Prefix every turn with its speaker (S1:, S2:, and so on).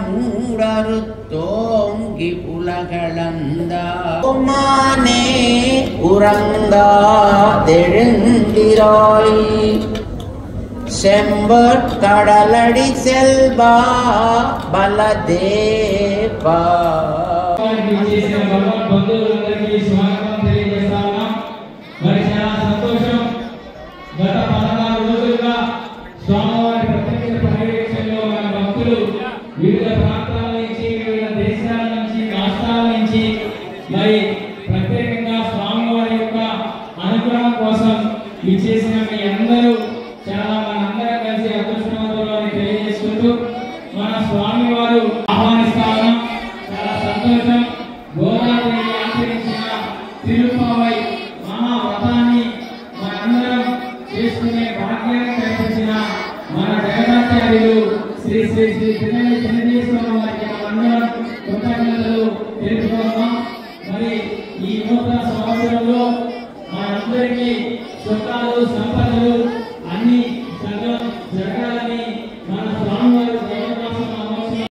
S1: மூடறுத்தோங்கி உலகளந்தானே உறங்காதெழுந்திராய் செம்பொற்கடலடி செல்வா பலதேவா.
S2: వివిధ ప్రాంతాల నుంచి వివిధ దేశాల నుంచి రాష్ట్రాల నుంచి మరి ప్రత్యేకంగా స్వామివారి యొక్క అనుగ్రహం కోసం విచ్చేసిన మీ అందరూ చాలా మనందరం కలిసి అదృష్టవంతులని తెలియజేసుకుంటూ మన స్వామివారు ఆహ్వానిస్తాము. చాలా సంతోషం. గోదావరి ఆచరించిన తిరుపావై మహావ్రతాన్ని మనందరం చేసుకునే భాగ్యాన్ని కల్పించిన మన జగదాచార్యులు శ్రీ శ్రీ శ్రీ చిన్నజీశ్వర వారికి మనందరం కృతజ్ఞతలు తెలుపుకుందాం. మరి ఈ నూతన సంవత్సరంలో మనందరికీ సుఖాలు సంపదలు